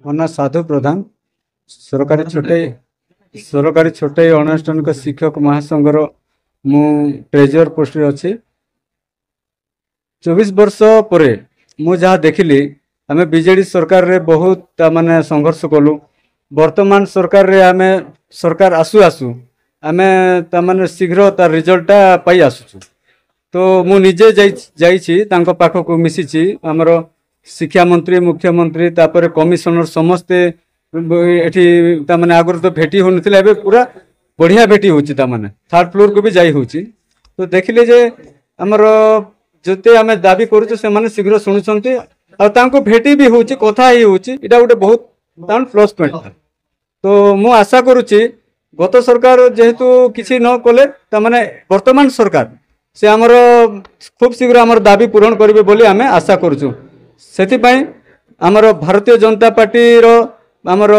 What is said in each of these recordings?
ମୋ ନାଁ ସାଧୁ ପ୍ରଧାନ ସରକାରୀ ଛୋଟେଇ ଅଣଆନୁଷ୍ଠାନିକ ଶିକ୍ଷକ ମହାସଂଘର ମୁଁ ट्रेजर पोस्ट रे अच्छी 24 वर्ष पर मु जहाँ देखिली आम बीजेडी सरकार रे बहुत माने संघर्ष कलु। वर्तमान सरकार रे आम सरकार आसु आसु आम तमाने शीघ्र तार रिजल्टा पाई आसुचु। तो मु निजे जाइछि तांको पाखको मिसिछि हमर शिक्षा मंत्री मुख्यमंत्री तापर कमिशनर समस्ते एठी तामाने आगर तो भेटी होनथिला एबे पूरा बढ़िया भेटी होची तामाने थर्ड फ्लोर को भी जाई होची। तो देखिले जे हमर जते आमे दाबी करूछु से माने शीघ्र सुनुछंती आ तांको भेटी भी होची कथा ही होची इटा गोटे बहुत तान प्लस पॉइंट था। तो मु आशा करूची गत सरकार जेहेतु किछि न कले तामाने वर्तमान सरकार से हमर खूब शीघ्र हमर दाबी पूरण करिवे बोली आमे आशा करूछु। सेति पई हमर भारतीय जनता पार्टी रो हमर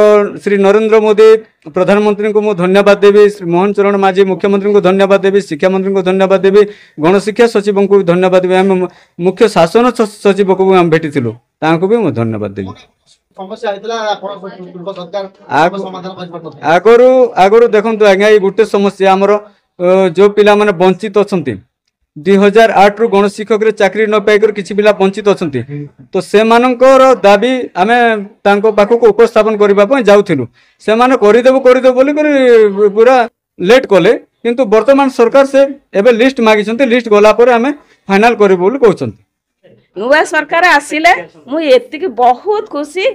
श्री नरेंद्र मोदी प्रधानमंत्री को मु धन्यवाद देवी, श्री मोहन चरण माझी मुख्यमंत्री को धन्यवाद देवी, शिक्षा मंत्री को धन्यवाद देवी, गणशिक्षा सचिव को धन्यवाद देवी, आम मुख्य शासन सचिव को हम भेटी थिलु तांको भी मु धन्यवाद देवी। आगरू देखंतु आज्ञा ये गुटे समस्या हमर जो पिला माने वंचित अछंती 2008 रु गणशिक्षक रे चाकरी न पाइकर किछि पिला वंचित अछंती। तो से मानकर दाबी आमे तांको पाखो को उपस्थापन करिबा पय जाउथिलु से माने करिदेबो बोली कर पूरा लेट कले किंतु वर्तमान सरकार से एबे लिस्ट मागी छंती लिस्ट गला पर आमे फाइनल करिबो बोली कहउछंती। नुवा सरकार आसिले मु एति के बहुत खुशी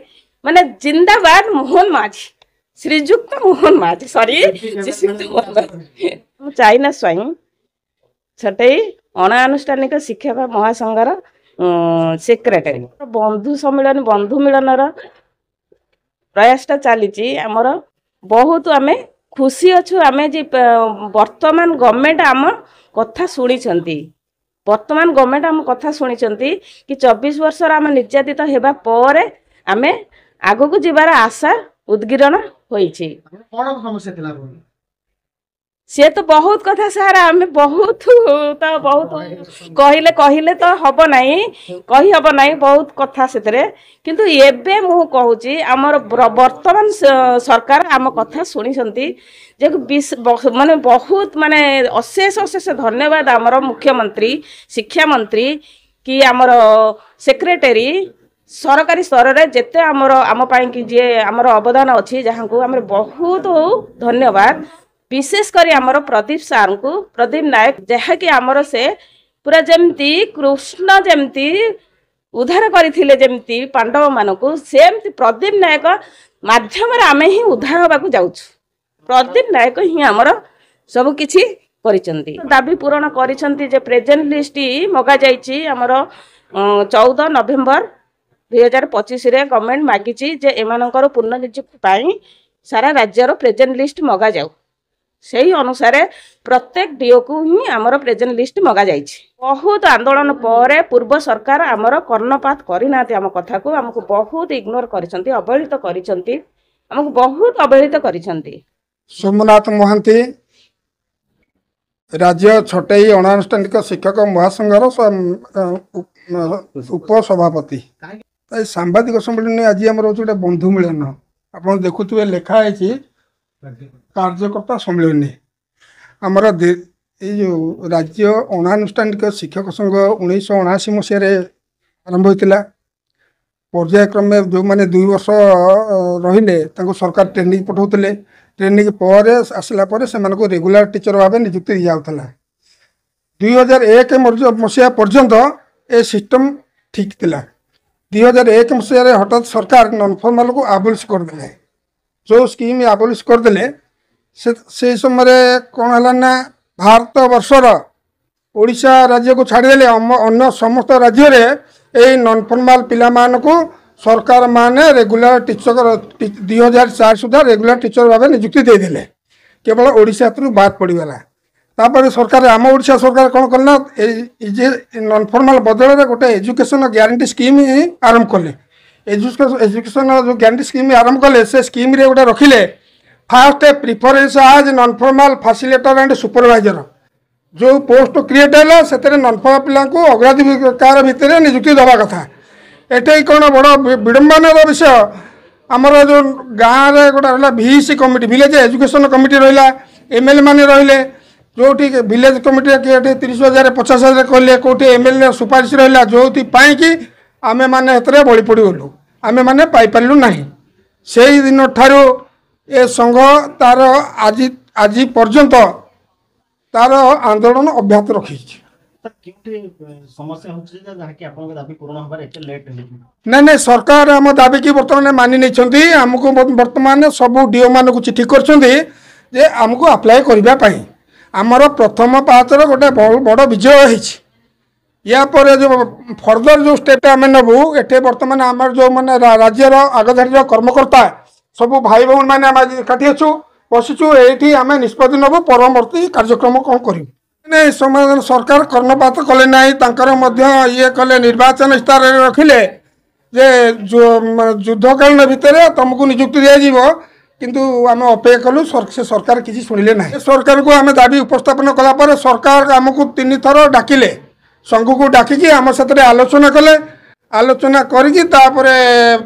माने जिंदाबाद मोहन माझी श्रीजुक्त मोहन माझी सॉरी श्रीजुक्त मोहन माझी मु चाइना स्वयं छटई अणानुष्ठानिक शिक्षक महासंघर सेक्रेटरी बंधु सम्मेलन बंधु मिलन प्रयासटा चली आमर बहुत आम खुशी अच्छु आम जे वर्तमान गवर्नमेंट आम कथा शुणी वर्तमान गवर्नमेंट आम कथा शुणी कि 24 वर्ष आम निर्यातित होगा पर आम आग को जीवार आशा उद्गिरण होइछि। सी तो बहुत कथा सार आम बहुत कहले तो हम नहीं कही हम नहीं बहुत कथा से किंतु एबे मु कहूची आमर वर्तमान सरकार आम कथा शुणी जे माने बहुत माने अशेष अशेष धन्यवाद आमर मुख्यमंत्री शिक्षा मंत्री कि आमर सेक्रेटरी सरकारी स्तर रे जेते आमर आम पाई कि जे आमर अवदान अच्छी जहाँ को आम बहुत धन्यवाद। विशेष करी आमर प्रदीप सार को प्रदीप नायक जहाँकि आमर से पूरा जमती कृष्ण जमती उद्धार करथिले जमती पांडव मानकु सेमती प्रदीप नायक माध्यम आमे ही उद्धार होबाकू जाउछु। प्रदीप नायक ही आमर सब किछि करिसंती दाबी पूर्ण करिसंती जे प्रेजेंट लिस्ट मगा जाइछि आमर 14 नवेम्बर 2025 रे गवर्नमेंट मागिछि जे एमानकर पूर्ण नियुक्ति पाई सारा राज्यर प्रेजेंट लिस्ट मगा जाउ सही अनुसार प्रत्येक डीओ को ही आमर प्रेजेंट लिस्ट मगा जाइछि। बहुत आंदोलन पर पूर्व सरकार आमर कर्णपात करिना आम कथा को आमको बहुत इग्नोर करिसंती अवहेलित करिसंती आमको बहुत अवहेलित करिसंती। सोमनाथ महांती राज्य छोटई अणानुष्ठानिक शिक्षक महासंघर उपसभापति सांबादिक सम्मेलन आज आम गोटे बंधु मिलन आप देखुए लेखा है कार्यकर्ता सम्मेलन आमर जो राज्य अणानुष्ठानिक शिक्षक संघ 1979 मसीह आरंभ होता पर्यायक्रमे जो मैंने 2 वर्ष रहिले सरकार ट्रेनिंग पठाउले ट्रेनिंग पर आसला से रेगुलर टीचर भाव नियुक्ति दि जाऊला 2001 मसीहा पर्यंत ए सिस्टम ठीक थिला 2001 मसीह हठात सरकार नॉन फॉर्मल को आबोलिश करदे जो स्कीम आबोलिश करदे से समय कौन है ना भारत वर्षर ओडिशा राज्य को छाड़देले अन्य समस्त राज्य रे नॉन फॉर्मल पिला को सरकार माने रेगुलर टीचर 2004 सुधा रेगुलर टीचर भाव नियुक्ति देदेले केवल ओडिशा बाद पड़गला तापर सरकार आम ओडिशा सरकार कौन कला नॉन फॉर्मल बदल गोटे एजुकेशन ग्यारंटी स्कीम आरंभ कले एजुकेशन जो ग्यारंटी स्कीम आरंभ कले से स्कीम रे गोटे रखिले फास्ट प्रिफरेंस आज non formal facilitator and supervisor जो पोस्ट क्रिएट है से नॉन फॉर्मल पिला को अग्राधिकार भितर नियुक्ति दवा कथा एटे कौन बड़ विडंबनार विषय आमर जो गाँव में गोटे रहा VEC committee village education committee रहा MLA मैंने रहिले जो विलेज कमिटी किए 30,000 50,000 कहले कौटे MLA सुपारिश रहा जो कि आमे माने बड़ी पड़ी गलु आमे माने पाई पारू ना से दिन ठारू ए संघ तार आज पर्यंत तार आंदोलन अब्याहत रखी नहीं सरकार आम दाबी की बर्तमान मानि नहीं आमको बर्तमान सब डीओ मान को चिठी कर आमको अप्लाई करने आमर प्रथम पाचर गोटे बड़ विजय है या पर जो फर्दर जो स्टेप आम नबू एटे बर्तमान आम जो मैंने राज्यर आगधारी कर्मकर्ता सब भाई भौन मैंने आम एकाठी अच्छु बसीचु ये आम निष्पत्ति नबू परवर्ती कार्यक्रम कौन कर समाधान सरकार कर्णपात कले ना ये कले निर्वाचन स्तर रखिले जे युद्धकालीन भितर तुमको नियुक्ति दिज्व किंतु आम अपेक्षा कलु सरकार किसी शुणिले ना सरकार को आम दाबी उपस्थापन कलापर सरकार आमको 3 थर डाकिले संघ को डाकिकी आम साथ आलोचना कले आलोचना करके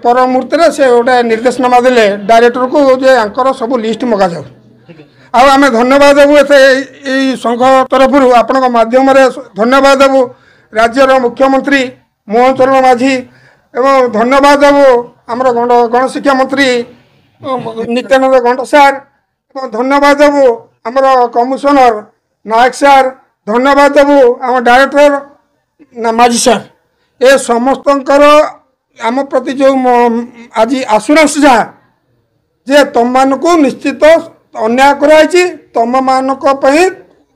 पर मुहूर्त से गोटे निर्देशनामा देले डायरेक्टर को जे आंकर सब लिस्ट मगा जाऊ आम धन्यवाद देवु ये संघ तरफ आपण माध्यम धन्यवाद देवु राज्यर मुख्यमंत्री मोहन चरण माझी एवं धन्यवाद देवु आमर गणशिक्षा मंत्री नित्यानंद गंड सार धन्यवाद देवु आमर कमिशनर नायक सार धन्यवाद देवु आम डायरेक्टर माझी सार ए समस्त आम प्रति जो आज आश्योरेंस जहाँ जे तुम मान को निश्चित अन्याय कराई तुम मानक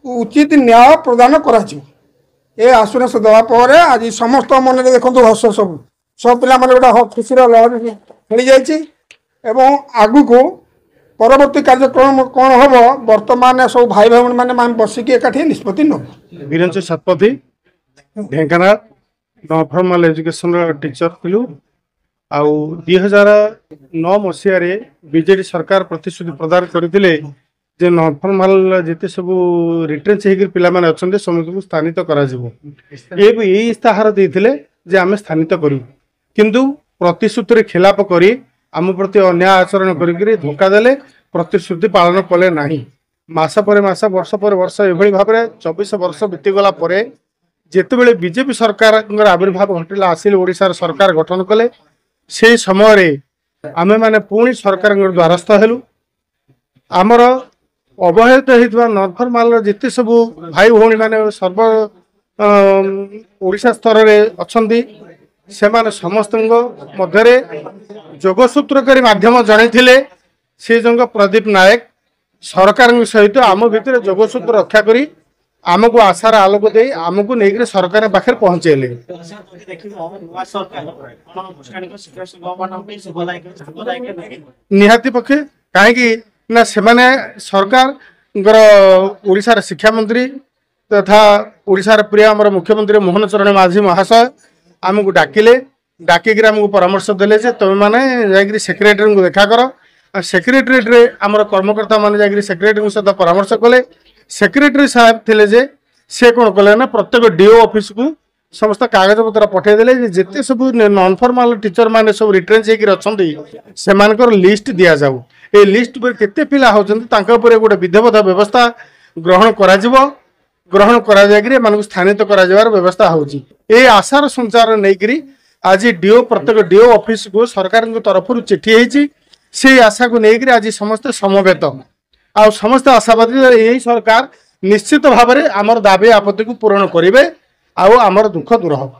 उचित न्याय प्रदान कर आश्योरेंस देवापर आज समस्त मन देखो हस सब पिला गोटे खुशी लहरी खेली जाइए आगु को परवर्ती कार्यक्रम कौन हम बर्तमान सब भाई भाई मैंने बसिक एकाठी निष्पत्ति नब Virendra Satpathy Dhenkanal non formal education teacher थिलु आउ 2009 मसीह बीजेडी सरकार प्रतिश्रुति प्रदान करथिले जे नॉन फॉर्मल जेते सब रिट्रेंच हेगिर पिला माने अछन्ते समस्त को स्थानित करा जिवो ए इस्ताहार देथिले जे आमे स्थानित करू किंतु प्रतिश्रुति रे खिलाफ करी आम प्रति अन्याय आचरण करी धोखा देले प्रतिश्रुति पालन कले नाही मास पर मास वर्ष पर वर्ष एभली भाबरे 24 वर्ष बीतीगला परे जेतेबेले बीजेपी सरकार आविर्भाव घटिला आसिल ओडिशार सरकार गठन कले से समय आमे माने पुणी सरकार द्वारस्थ हेलु आमर अवहेलित होइतबा नॉन फॉर्मल जेते सब भाई भौणी माने सर्व ओडिशा स्तर रे अछंती सेमाने समस्त मध्य जोगसूत्रकारी माध्यम जणैथिले से जंग प्रदीप नायक सरकार सहित आम भितर जोगसूत्र रक्षा करी आमको आशार आलोक दे आमको नहीं सरकार पाखे पहुंचेले निहाती पक्षे कहीं ना सेमाने सरकार ओडिशार शिक्षा मंत्री तथा ओडिशार प्रिय आमर मुख्यमंत्री मोहन चरण माझी महाशय आमको डाकिले डाकिक आमको परामर्श देले जे तुम मैंने जाकि सेक्रेटरी को देखा कर सेक्रेटेरिएट रे आमर कर्मकर्ता माने जाकि सेक्रेटरी सहित परामर्श कले सेक्रेटरी साहब थिले जे से कौन कले ना प्रत्येक डीओ ऑफिस को समस्त कागज पत्र पठेदेले जिते सब नॉन फॉर्मल टीचर माने सब रिट्रेंच होकर अच्छा से लिस्ट दि जाऊ ए लिस्ट पर केते पिला होचंती तांका ऊपर गोटे विधिवत व्यवस्था ग्रहण करा जिवो ग्रहण करा जायकरी मानक स्थानित करा जावार व्यवस्था होची ए आशार संचार नैकरी आज डीओ प्रत्येक डीओ ऑफिस को सरकार तरफ चिठी होती से आशा को लेकर आज समस्त समवेत आ समस्त आशावादी यही सरकार निश्चित भाव में आमर दाबी आपत्ति को पूरण करेंगे आमर दुख दूर हम।